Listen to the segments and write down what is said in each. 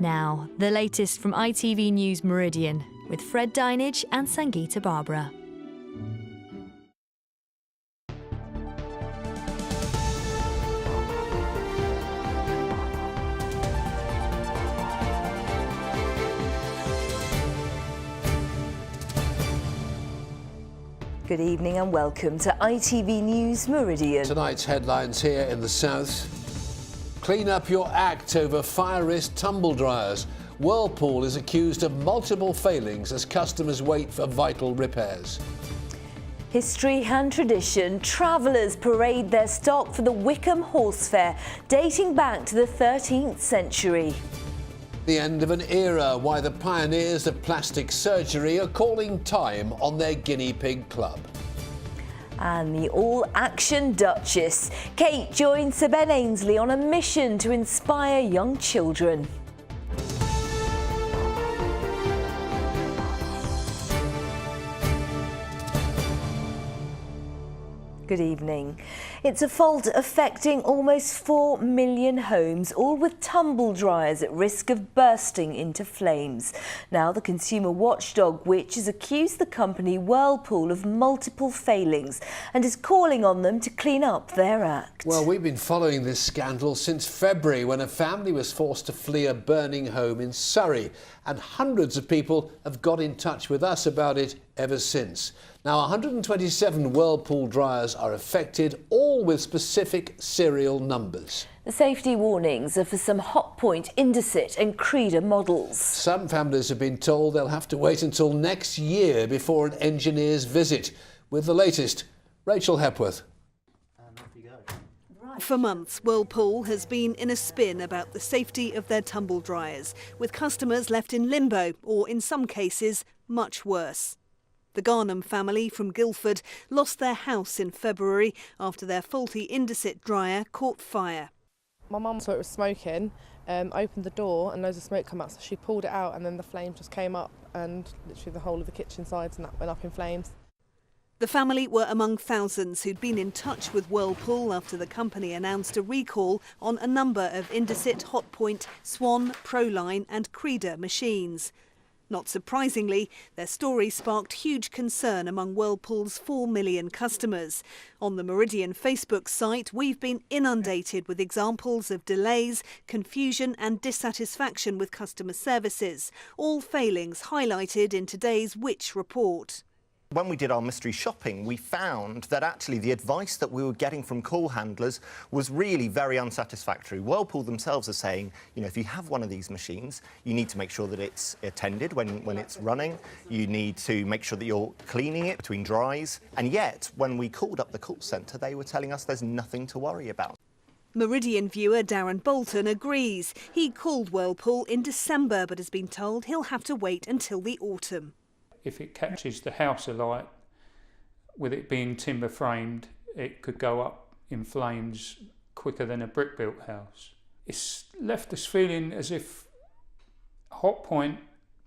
Now, the latest from ITV News Meridian with Fred Dinage and Sangeeta Barbara. Good evening and welcome to ITV News Meridian. Tonight's headlines here in the south. Clean up your act over fire risk tumble dryers. Whirlpool is accused of multiple failings as customers wait for vital repairs. History and tradition. Travellers parade their stock for the Wickham Horse Fair, dating back to the 13th century. The end of an era, why the pioneers of plastic surgery are calling time on their guinea pig club. And the all-action Duchess. Kate joins Sir Ben Ainsley on a mission to inspire young children. Good evening. It's a fault affecting almost 4 million homes, all with tumble dryers at risk of bursting into flames. Now the consumer watchdog, which has accused the company Whirlpool of multiple failings and is calling on them to clean up their act. Well, we've been following this scandal since February, when a family was forced to flee a burning home in Surrey, and hundreds of people have got in touch with us about it ever since. Now, 127 Whirlpool dryers are affected, all with specific serial numbers. The safety warnings are for some Hotpoint, Indesit and Creda models. Some families have been told they'll have to wait until next year before an engineer's visit. With the latest, Rachel Hepworth. For months, Whirlpool has been in a spin about the safety of their tumble dryers, with customers left in limbo or, in some cases, much worse. The Garnham family from Guildford lost their house in February after their faulty Indesit dryer caught fire. My mum saw it was smoking, opened the door and loads of smoke came out, so she pulled it out and then the flame just came up and literally the whole of the kitchen sides and that went up in flames. The family were among thousands who'd been in touch with Whirlpool after the company announced a recall on a number of Indesit, Hotpoint, Swan, Proline and Creda machines. Not surprisingly, their story sparked huge concern among Whirlpool's 4 million customers. On the Meridian Facebook site, we've been inundated with examples of delays, confusion and dissatisfaction with customer services, all failings highlighted in today's Which report. When we did our mystery shopping, we found that actually the advice that we were getting from call handlers was really very unsatisfactory. Whirlpool themselves are saying, you know, if you have one of these machines, you need to make sure that it's attended when it's running. You need to make sure that you're cleaning it between dries. And yet, when we called up the call centre, they were telling us there's nothing to worry about. Meridian viewer Darren Bolton agrees. He called Whirlpool in December, but has been told he'll have to wait until the autumn. If it catches the house alight, with it being timber framed, it could go up in flames quicker than a brick built house. It's left us feeling as if Hotpoint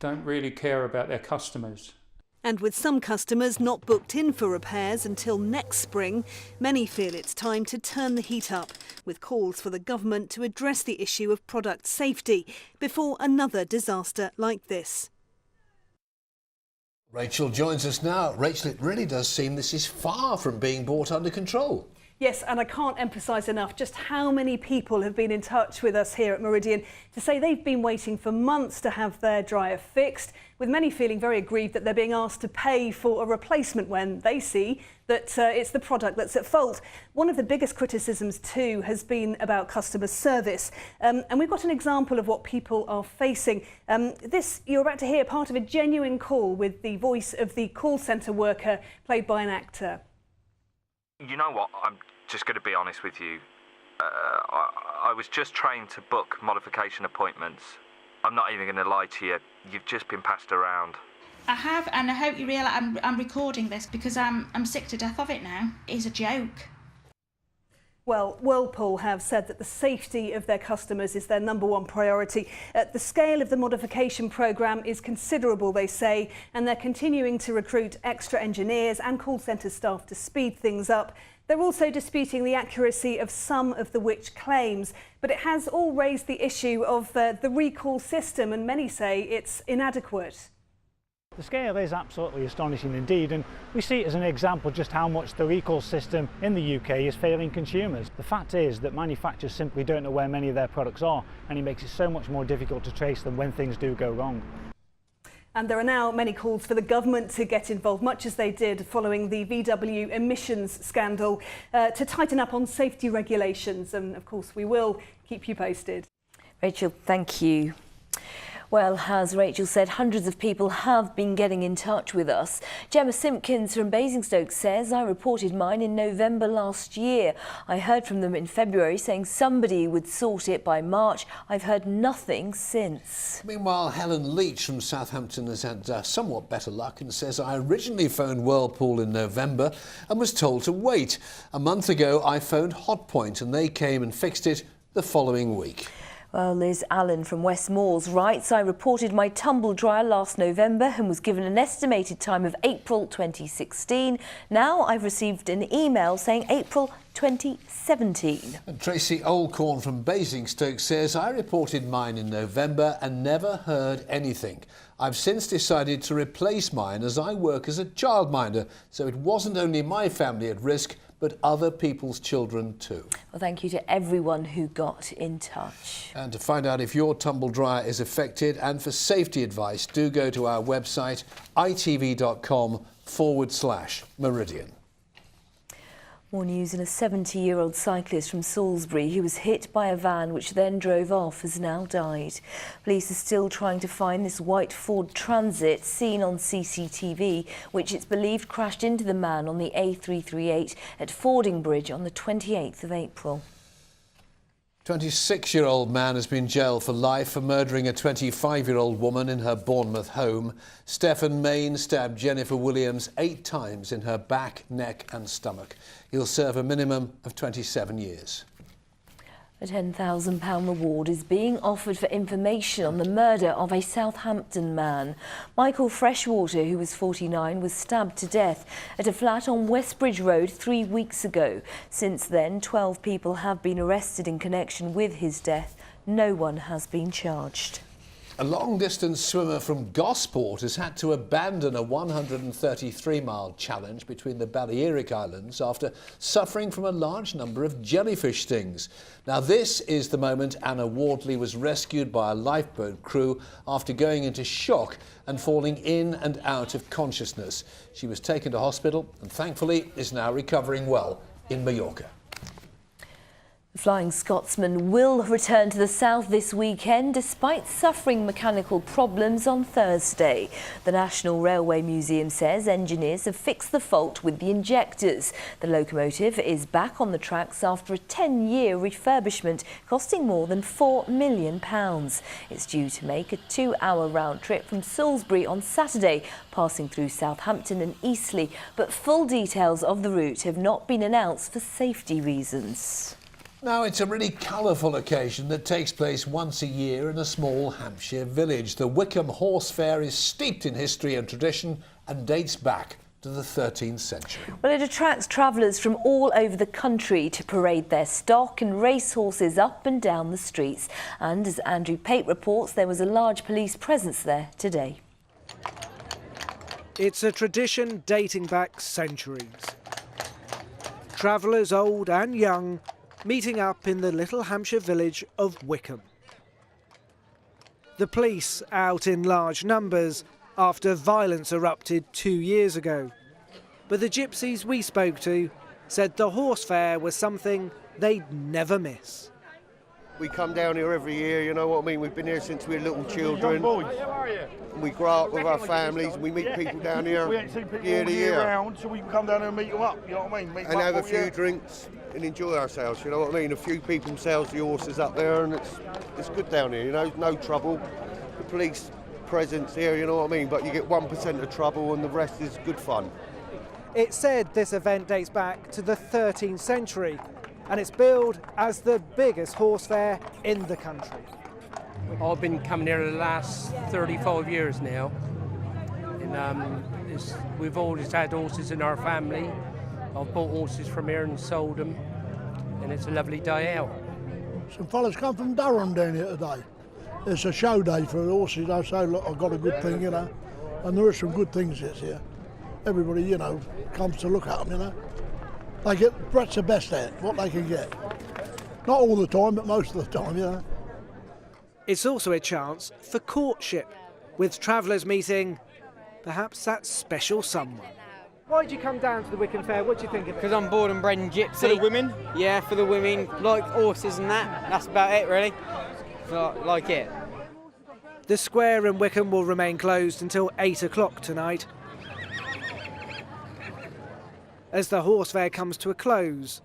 don't really care about their customers. And with some customers not booked in for repairs until next spring, many feel it's time to turn the heat up, with calls for the government to address the issue of product safety before another disaster like this. Rachel joins us now. Rachel, it really does seem this is far from being brought under control. Yes, and I can't emphasise enough just how many people have been in touch with us here at Meridian to say they've been waiting for months to have their dryer fixed, with many feeling very aggrieved that they're being asked to pay for a replacement when they see that it's the product that's at fault. One of the biggest criticisms too has been about customer service, and we've got an example of what people are facing. This you're about to hear part of a genuine call with the voice of the call centre worker played by an actor. You know what, I'm just going to be honest with you. I was just trained to book modification appointments. I'm not even going to lie to you, you've just been passed around. I have, and I hope you realise I'm recording this because I'm sick to death of it now. It's a joke. Well, Whirlpool have said that the safety of their customers is their #1 priority. The scale of the modification programme is considerable, they say, and they're continuing to recruit extra engineers and call centre staff to speed things up. They're also disputing the accuracy of some of the witch claims, but it has all raised the issue of the recall system, and many say it's inadequate. The scale is absolutely astonishing indeed, and we see it as an example just how much the recall system in the UK is failing consumers. The fact is that manufacturers simply don't know where many of their products are, and it makes it so much more difficult to trace them when things do go wrong. And there are now many calls for the government to get involved, much as they did following the VW emissions scandal, to tighten up on safety regulations. And of course, we will keep you posted. Rachel, thank you. Well, as Rachel said, hundreds of people have been getting in touch with us. Gemma Simpkins from Basingstoke says, I reported mine in November last year. I heard from them in February saying somebody would sort it by March. I've heard nothing since. Meanwhile, Helen Leach from Southampton has had somewhat better luck and says, I originally phoned Whirlpool in November and was told to wait. A month ago, I phoned Hotpoint and they came and fixed it the following week. Well, Liz Allen from West Moors writes, I reported my tumble dryer last November and was given an estimated time of April 2016. Now I've received an email saying April 2017. And Tracy Oldcorn from Basingstoke says, I reported mine in November and never heard anything. I've since decided to replace mine as I work as a childminder, so it wasn't only my family at risk, but other people's children too. Well, thank you to everyone who got in touch. And to find out if your tumble dryer is affected and for safety advice, do go to our website itv.com/Meridian. More news, and a 70-year-old cyclist from Salisbury who was hit by a van which then drove off has now died. Police are still trying to find this white Ford Transit seen on CCTV, which it's believed crashed into the man on the A338 at Fordingbridge on the 28th of April. 26-year-old man has been jailed for life for murdering a 25-year-old woman in her Bournemouth home. Stephen Main stabbed Jennifer Williams 8 times in her back, neck and stomach. He'll serve a minimum of 27 years. A £10,000 reward is being offered for information on the murder of a Southampton man. Michael Freshwater, who was 49, was stabbed to death at a flat on Westbridge Road 3 weeks ago. Since then, 12 people have been arrested in connection with his death. No one has been charged. A long-distance swimmer from Gosport has had to abandon a 133-mile challenge between the Balearic Islands after suffering from a large number of jellyfish stings. Now, this is the moment Anna Wardley was rescued by a lifeboat crew after going into shock and falling in and out of consciousness. She was taken to hospital and thankfully is now recovering well in Mallorca. The Flying Scotsman will return to the south this weekend despite suffering mechanical problems on Thursday. The National Railway Museum says engineers have fixed the fault with the injectors. The locomotive is back on the tracks after a 10-year refurbishment costing more than £4 million. It's due to make a 2-hour round trip from Salisbury on Saturday, passing through Southampton and Eastleigh, but full details of the route have not been announced for safety reasons. Now, it's a really colourful occasion that takes place once a year in a small Hampshire village. The Wickham Horse Fair is steeped in history and tradition and dates back to the 13th century. Well, it attracts travellers from all over the country to parade their stock and race horses up and down the streets. And as Andrew Pate reports, there was a large police presence there today. It's a tradition dating back centuries. Travellers old and young meeting up in the little Hampshire village of Wickham. The police out in large numbers after violence erupted 2 years ago. But the gypsies we spoke to said the horse fair was something they'd never miss. We come down here every year, you know what I mean? We've been here since we were little children. And we grow up with our families and we meet people down here we ain't seen people year to year year. Round, so we can come down here and meet them up, you know what I mean? And have a few drinks and enjoy ourselves, you know what I mean? A few people sells the horses up there and it's good down here, you know, no trouble. The police presence here, you know what I mean? But you get 1% of trouble and the rest is good fun. It's said this event dates back to the 13th century and it's billed as the biggest horse fair in the country. I've been coming here the last 35 years now. And we've always had horses in our family. I've bought horses from here and sold them, and it's a lovely day out. Some fellas come from Durham down here today. It's a show day for the horses. They say, look, I've got a good thing, you know, and there are some good things this year. Everybody, you know, comes to look at them, you know. They get Brett's the best at what they can get. Not all the time, but most of the time, you know. It's also a chance for courtship, with travellers meeting perhaps that special someone. Why did you come down to the Wickham Fair? What do you think of it? Because I'm born and bred in Gypsy. For the women? Yeah, for the women. Like horses and that. That's about it, really. So, like it. The square in Wickham will remain closed until 8 o'clock tonight, as the horse fair comes to a close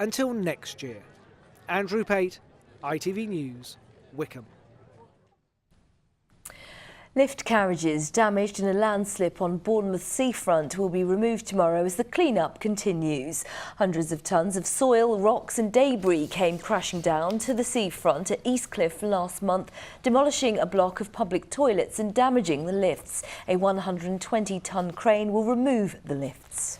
until next year. Andrew Pate, ITV News, Wickham. Lift carriages damaged in a landslip on Bournemouth seafront will be removed tomorrow as the clean-up continues. Hundreds of tons of soil, rocks and debris came crashing down to the seafront at Eastcliff last month, demolishing a block of public toilets and damaging the lifts. A 120-ton crane will remove the lifts.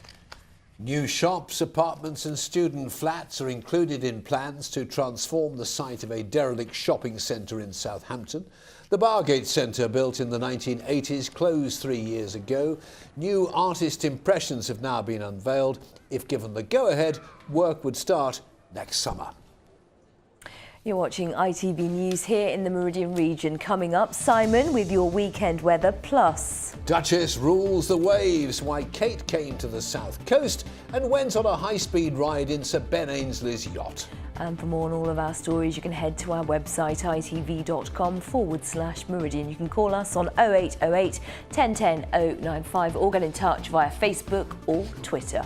New shops, apartments and student flats are included in plans to transform the site of a derelict shopping centre in Southampton. The Bargate Centre, built in the 1980s, closed 3 years ago. New artist impressions have now been unveiled. If given the go-ahead, work would start next summer. You're watching ITV News here in the Meridian region. Coming up, Simon with your weekend weather plus. Duchess rules the waves, why Kate came to the south coast and went on a high-speed ride in Sir Ben Ainsley's yacht. And for more on all of our stories, you can head to our website itv.com/Meridian. You can call us on 0808 1010 095 or get in touch via Facebook or Twitter.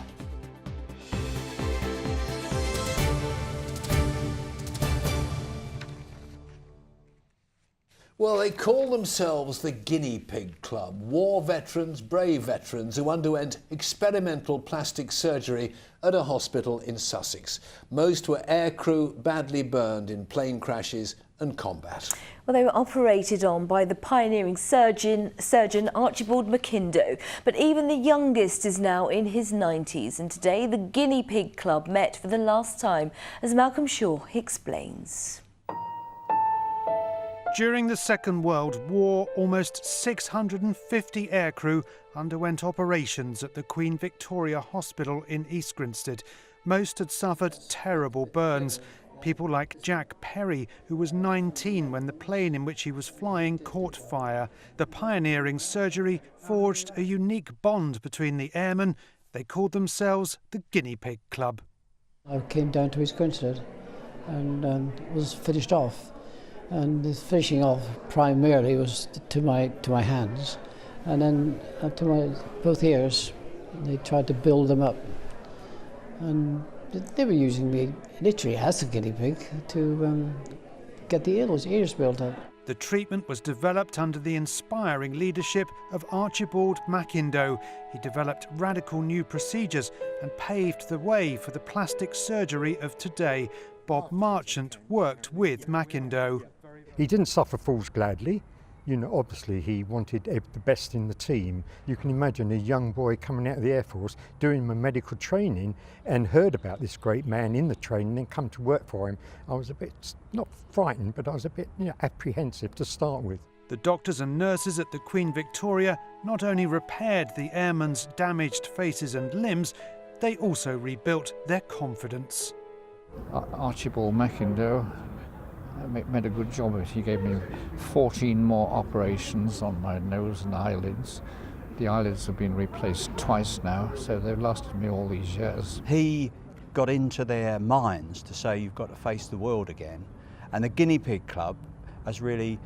Well, they call themselves the Guinea Pig Club, war veterans, brave veterans who underwent experimental plastic surgery at a hospital in Sussex. Most were aircrew badly burned in plane crashes and combat. Well, they were operated on by the pioneering surgeon Archibald McIndoe, but even the youngest is now in his 90s, and today the Guinea Pig Club met for the last time, as Malcolm Shaw explains. During the Second World War, almost 650 aircrew underwent operations at the Queen Victoria Hospital in East Grinstead. Most had suffered terrible burns. People like Jack Perry, who was 19 when the plane in which he was flying caught fire. The pioneering surgery forged a unique bond between the airmen. They called themselves the Guinea Pig Club. I came down to East Grinstead and was finished off. And the finishing off primarily was to my hands, and then to my both ears. They tried to build them up, and they were using me literally as a guinea pig to get the ears built up. The treatment was developed under the inspiring leadership of Archibald McIndoe. He developed radical new procedures and paved the way for the plastic surgery of today. Bob Marchant worked with McIndoe. He didn't suffer fools gladly. You know, obviously he wanted the best in the team. You can imagine a young boy coming out of the Air Force doing my medical training and heard about this great man in the training and come to work for him. I was a bit, not frightened, but I was a bit apprehensive to start with. The doctors and nurses at the Queen Victoria not only repaired the airmen's damaged faces and limbs, they also rebuilt their confidence. Archibald McIndoe made a good job of it. He gave me 14 more operations on my nose and eyelids. The eyelids have been replaced twice now, so they've lasted me all these years. He got into their minds to say you've got to face the world again, and the Guinea Pig Club has really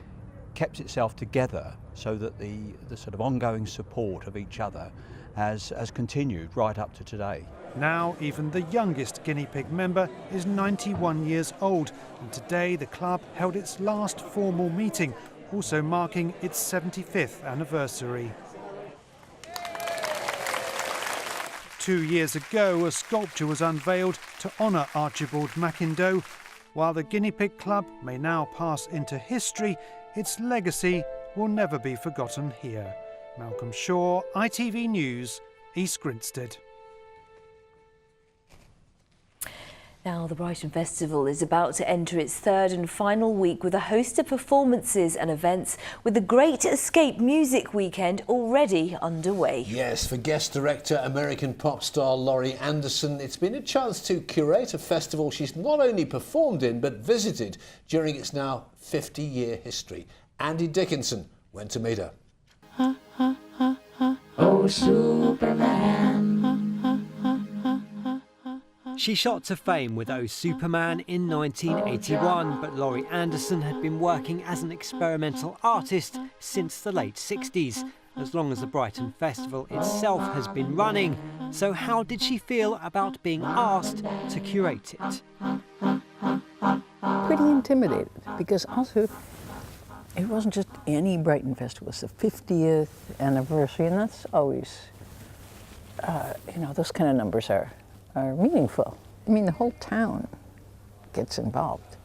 kept itself together so that the sort of ongoing support of each other has continued right up to today. Now even the youngest guinea pig member is 91 years old, and today the club held its last formal meeting, also marking its 75th anniversary. 2 years ago, a sculpture was unveiled to honour Archibald McIndoe. While the Guinea Pig Club may now pass into history, its legacy will never be forgotten here. Malcolm Shaw, ITV News, East Grinstead. Now, the Brighton Festival is about to enter its third and final week with a host of performances and events, with the Great Escape Music Weekend already underway. Yes, for guest director, American pop star Laurie Anderson, it's been a chance to curate a festival she's not only performed in but visited during its now 50-year history. Andy Dickinson went to meet her. Oh, Superman. She shot to fame with Oh Superman in 1981, but Laurie Anderson had been working as an experimental artist since the late 60s, as long as the Brighton Festival itself has been running. So how did she feel about being asked to curate it? Pretty intimidated, because also it wasn't just any Brighton Festival, it's the 50th anniversary, and that's always, those kind of numbers are meaningful. I mean, the whole town gets involved.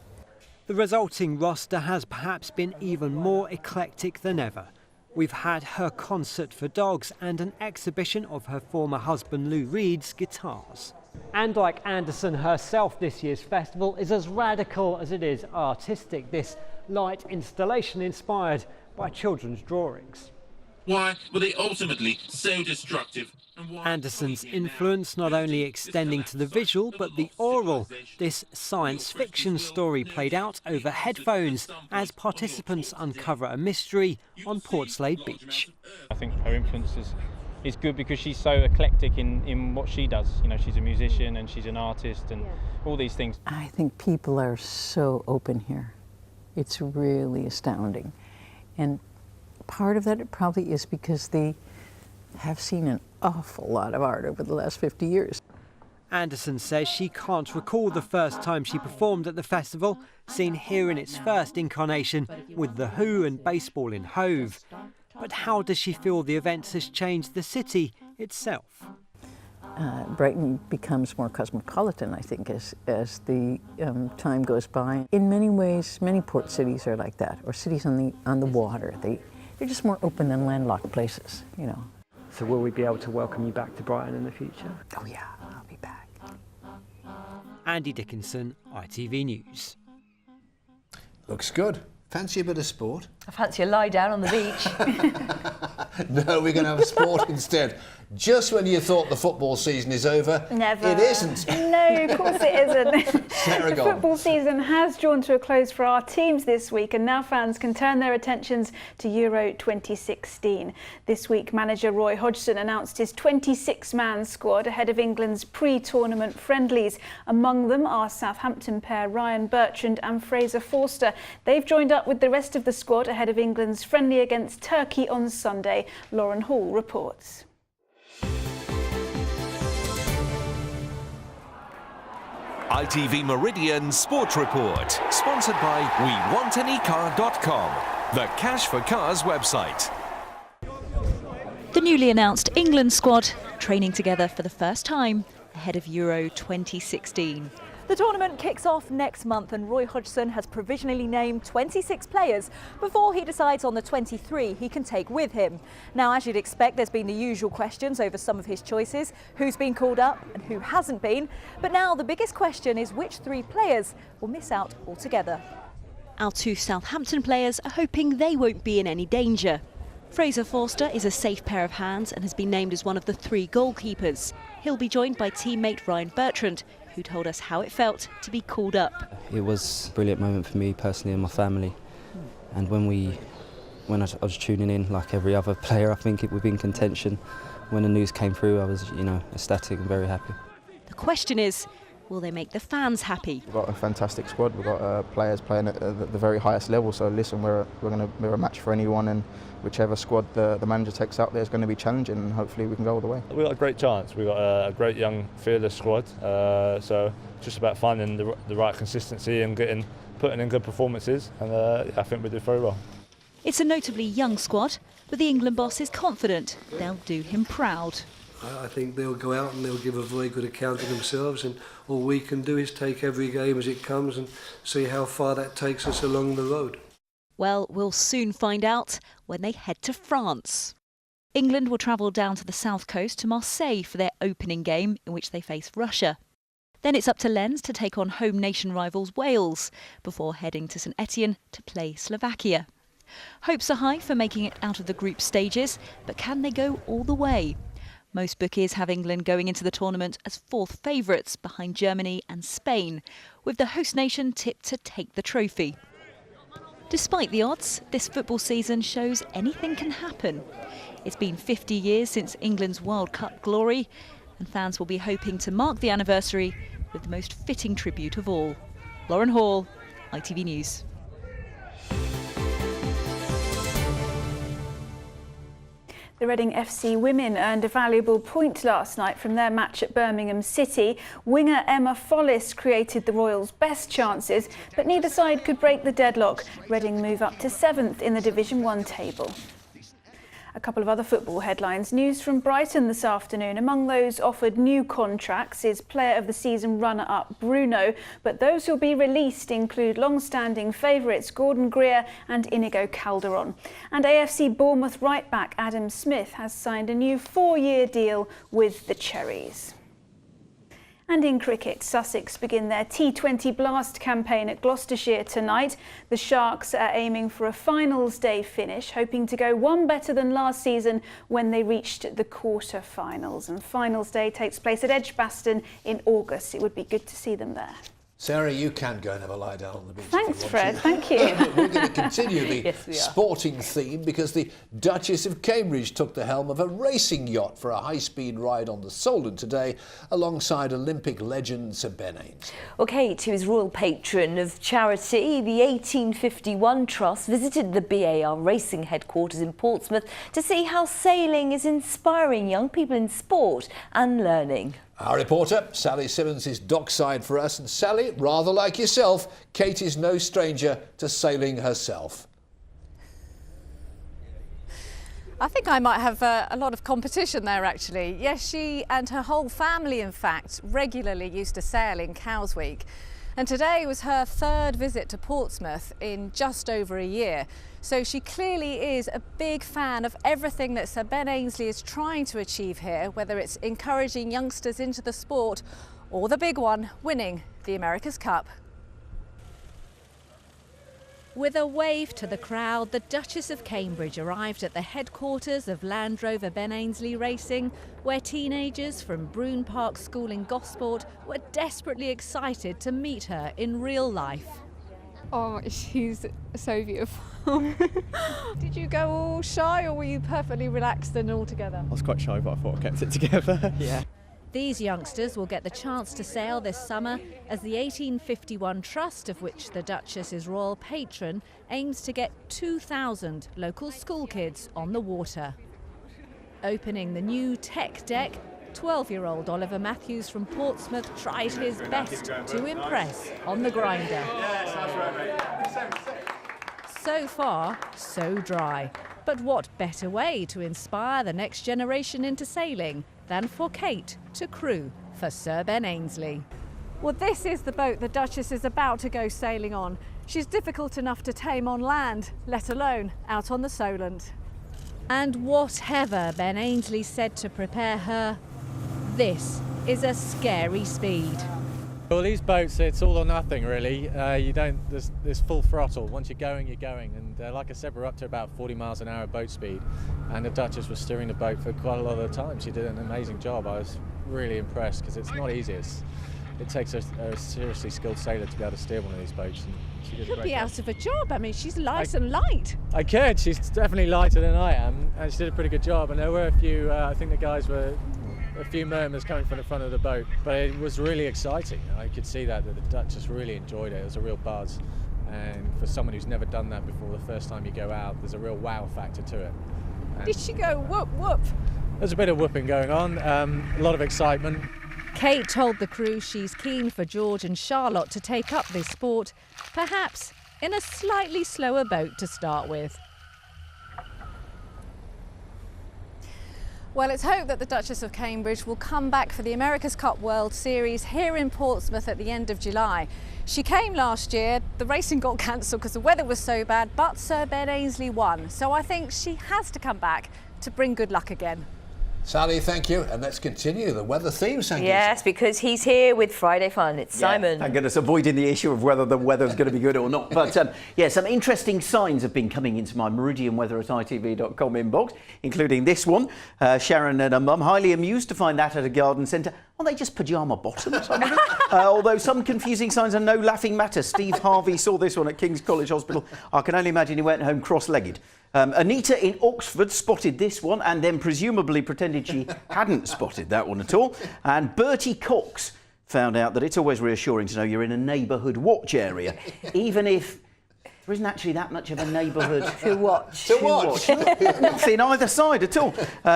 The resulting roster has perhaps been even more eclectic than ever. We've had her concert for dogs and an exhibition of her former husband Lou Reed's guitars. And like Anderson herself, this year's festival is as radical as it is artistic. This light installation inspired by children's drawings. Why were they ultimately so destructive? Anderson's influence not only extending to the visual but the oral. This science fiction story played out over headphones as participants uncover a mystery on Portslade Beach. I think her influence is good because she's so eclectic in what she does. You know, she's a musician and she's an artist and all these things. I think people are so open here. It's really astounding. And part of that probably is because they have seen an awful lot of art over the last 50 years. Anderson says she can't recall the first time she performed at the festival, seen here in its first incarnation with The Who and Baseball in Hove. But how does she feel the event has changed the city itself? Brighton becomes more cosmopolitan, I think, as the time goes by. In many ways, many port cities are like that, or cities on the water. They're just more open than landlocked places, you know. So will we be able to welcome you back to Brighton in the future? Oh yeah, I'll be back. Andy Dickinson, ITV News. Looks good. Fancy a bit of sport? I fancy a lie down on the beach. No, we're going to have sport instead. Just when you thought the football season is over, Never. It isn't. No, of course it isn't. Sarah, The football season has drawn to a close for our teams this week, and now fans can turn their attentions to Euro 2016. This week, manager Roy Hodgson announced his 26-man squad ahead of England's pre-tournament friendlies. Among them are Southampton pair Ryan Bertrand and Fraser Forster. They've joined up with the rest of the squad ahead of England's friendly against Turkey on Sunday. Lauren Hall reports. ITV Meridian Sports Report, sponsored by WeWantAnyCar.com, the Cash for Cars website. The newly announced England squad training together for the first time ahead of Euro 2016. The tournament kicks off next month, and Roy Hodgson has provisionally named 26 players before he decides on the 23 he can take with him. Now, as you'd expect, there's been the usual questions over some of his choices, who's been called up and who hasn't been. But now the biggest question is which three players will miss out altogether. Our two Southampton players are hoping they won't be in any danger. Fraser Forster is a safe pair of hands and has been named as one of the three goalkeepers. He'll be joined by teammate Ryan Bertrand, who told us how it felt to be called up. It was a brilliant moment for me personally and my family. And when I was tuning in, like every other player, I think it would be in contention. When the news came through, I was, ecstatic and very happy. The question is, will they make the fans happy? We've got a fantastic squad. We've got players playing at the very highest level. So listen, we're a match for anyone, and whichever squad the manager takes out there is going to be challenging, and hopefully we can go all the way. We've got a great chance. We've got a great young, fearless squad. So just about finding the right consistency and putting in good performances, and I think we did very well. It's a notably young squad, but the England boss is confident they'll do him proud. I think they'll go out and they'll give a very good account of themselves, and all we can do is take every game as it comes and see how far that takes us along the road. Well, we'll soon find out when they head to France. England will travel down to the south coast to Marseille for their opening game, in which they face Russia. Then it's up to Lens to take on home nation rivals Wales, before heading to St Etienne to play Slovakia. Hopes are high for making it out of the group stages, but can they go all the way? Most bookies have England going into the tournament as fourth favourites behind Germany and Spain, with the host nation tipped to take the trophy. Despite the odds, this football season shows anything can happen. It's been 50 years since England's World Cup glory, and fans will be hoping to mark the anniversary with the most fitting tribute of all. Lauren Hall, ITV News. The Reading FC women earned a valuable point last night from their match at Birmingham City. Winger Emma Follis created the Royals' best chances, but neither side could break the deadlock. Reading move up to 7th in the Division 1 table. A couple of other football headlines. News from Brighton this afternoon. Among those offered new contracts is Player of the Season runner-up Bruno, but those who'll be released include long-standing favourites Gordon Greer and Inigo Calderon. And AFC Bournemouth right-back Adam Smith has signed a new 4-year deal with the Cherries. And in cricket, Sussex begin their T20 Blast campaign at Gloucestershire tonight. The Sharks are aiming for a finals day finish, hoping to go one better than last season when they reached the quarter-finals. And finals day takes place at Edgbaston in August. It would be good to see them there. Sarah, you can go and have a lie down on the beach. Thanks, Fred. Thank you. We're going to continue the Yes, sporting theme because the Duchess of Cambridge took the helm of a racing yacht for a high-speed ride on the Solent today alongside Olympic legend Sir Ben Ainslie. Well, Kate, who is royal patron of charity, the 1851 Trust visited the BAR racing headquarters in Portsmouth to see how sailing is inspiring young people in sport and learning. Our reporter, Sally Simmons, is dockside for us. And Sally, rather like yourself, Kate is no stranger to sailing herself. I think I might have a lot of competition there, actually. Yes, she and her whole family, in fact, regularly used to sail in Cowes Week. And today was her 3rd visit to Portsmouth in just over a year. So she clearly is a big fan of everything that Sir Ben Ainslie is trying to achieve here, whether it's encouraging youngsters into the sport or the big one, winning the America's Cup. With a wave to the crowd, the Duchess of Cambridge arrived at the headquarters of Land Rover Ben Ainslie Racing, where teenagers from Broome Park School in Gosport were desperately excited to meet her in real life. Oh, she's so beautiful. Did you go all shy or were you perfectly relaxed and all together? I was quite shy, but I thought I kept it together. Yeah. These youngsters will get the chance to sail this summer as the 1851 Trust, of which the Duchess is royal patron, aims to get 2,000 local school kids on the water. Opening the new tech deck, 12-year-old Oliver Matthews from Portsmouth tried his best to impress on the grinder. So far, so dry. But what better way to inspire the next generation into sailing than for Kate to crew for Sir Ben Ainslie? Well, this is the boat the Duchess is about to go sailing on. She's difficult enough to tame on land, let alone out on the Solent. And whatever Ben Ainslie said to prepare her, this is a scary speed. Well, these boats, it's all or nothing really. There's full throttle. Once you're going, you're going. And like I said, we're up to about 40 miles an hour boat speed. And the Duchess was steering the boat for quite a lot of the time. She did an amazing job. I was really impressed because it's not easy. It takes a seriously skilled sailor to be able to steer one of these boats. And she did a Could great be job. out of a job. I mean, she's nice and light. I could. She's definitely lighter than I am. And she did a pretty good job. And there were a few, I think the guys were a few murmurs coming from the front of the boat, but it was really exciting. I could see that the Duchess really enjoyed it. It was a real buzz, and for someone who's never done that before, the first time you go out, there's a real wow factor to it. And Did she go whoop whoop? there's a bit of whooping going on, a lot of excitement. Kate told the crew she's keen for George and Charlotte to take up this sport, perhaps in a slightly slower boat to start with. Well, it's hoped that the Duchess of Cambridge will come back for the America's Cup World Series here in Portsmouth at the end of July. She came last year, the racing got cancelled because the weather was so bad, but Sir Ben Ainslie won. So I think she has to come back to bring good luck again. Sally, thank you. And let's continue the weather theme, Sangeeta. Yes, because he's here with Friday Fun. It's Simon. Thank goodness, avoiding the issue of whether the weather's going to be good or not. But some interesting signs have been coming into my Meridian weather at ITV.com inbox, including this one. Sharon and her mum, highly amused to find that at a garden centre. Are they just pyjama bottoms? Although some confusing signs are no laughing matter. Steve Harvey saw this one at King's College Hospital. I can only imagine he went home cross-legged. Anita in Oxford spotted this one and then presumably pretended she hadn't spotted that one at all. And Bertie Cox found out that it's always reassuring to know you're in a neighbourhood watch area, even if there isn't actually that much of a neighbourhood to watch. Nothing either side at all.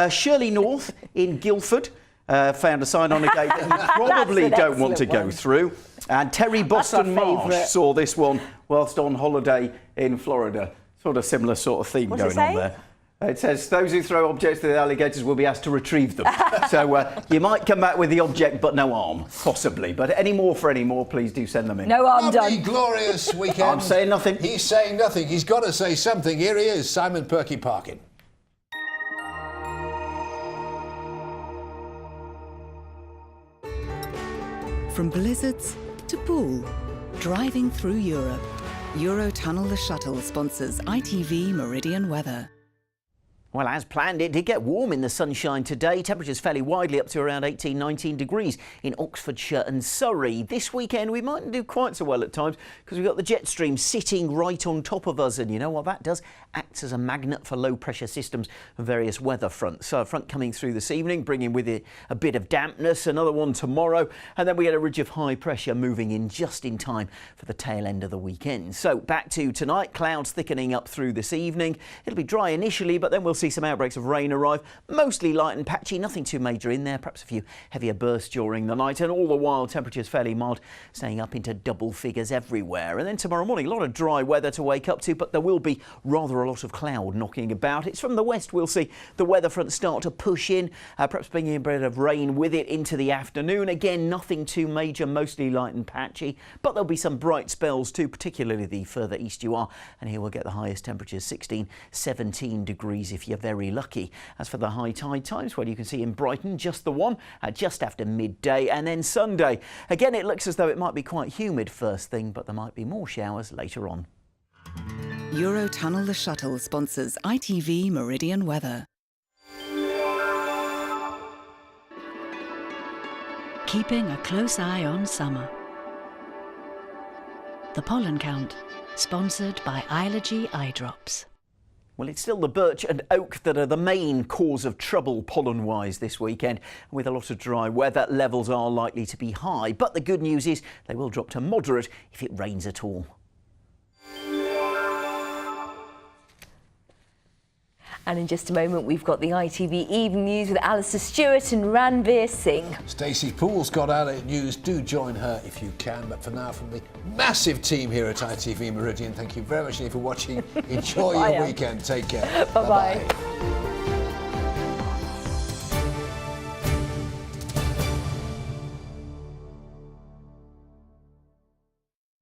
Shirley North in Guildford found a sign on a gate that you probably don't want to go through. And Terry Boston Marsh saw this one whilst on holiday in Florida. Sort of similar sort of theme going on there. It says those who throw objects to the alligators will be asked to retrieve them. So you might come back with the object but no arm, possibly. But any more, please do send them in. No arm Lovely, done. glorious weekend. I'm saying nothing. He's saying nothing. He's got to say something. Here he is, Simon Perky Parkin. From blizzards to pool, driving through Europe. Eurotunnel the Shuttle sponsors ITV Meridian weather. Well, as planned, it did get warm in the sunshine today. Temperatures fairly widely up to around 18, 19 degrees in Oxfordshire and Surrey. This weekend, we mightn't do quite so well at times because we've got the jet stream sitting right on top of us. And you know what that does? Acts as a magnet for low-pressure systems and various weather fronts. So a front coming through this evening, bringing with it a bit of dampness, another one tomorrow. And then we get a ridge of high pressure moving in just in time for the tail end of the weekend. So back to tonight, clouds thickening up through this evening. It'll be dry initially, but then we'll see some outbreaks of rain arrive, mostly light and patchy, nothing too major in there, perhaps a few heavier bursts during the night, and all the while temperatures fairly mild, staying up into double figures everywhere. And then tomorrow morning, a lot of dry weather to wake up to, but there will be rather a lot of cloud knocking about. It's from the west we'll see the weather front start to push in, perhaps bringing a bit of rain with it into the afternoon. Again, nothing too major, mostly light and patchy, but there'll be some bright spells too, particularly the further east you are, and here we'll get the highest temperatures, 16, 17 degrees if you're very lucky. As for the high tide times, well, you can see in Brighton just the one just after midday, and then Sunday again it looks as though it might be quite humid first thing, but there might be more showers later on. Eurotunnel the Shuttle sponsors ITV Meridian weather. Keeping a close eye on summer. The pollen count, sponsored by Ilogy Eye Drops. Well, it's still the birch and oak that are the main cause of trouble pollen-wise this weekend. With a lot of dry weather, levels are likely to be high. But the good news is they will drop to moderate if it rains at all. And in just a moment, we've got the ITV Evening News with Alistair Stewart and Ranveer Singh. Stacey Poole's got out news. Do join her if you can. But for now, from the massive team here at ITV Meridian, thank you very much for watching. Enjoy your weekend. Take care. Bye-bye.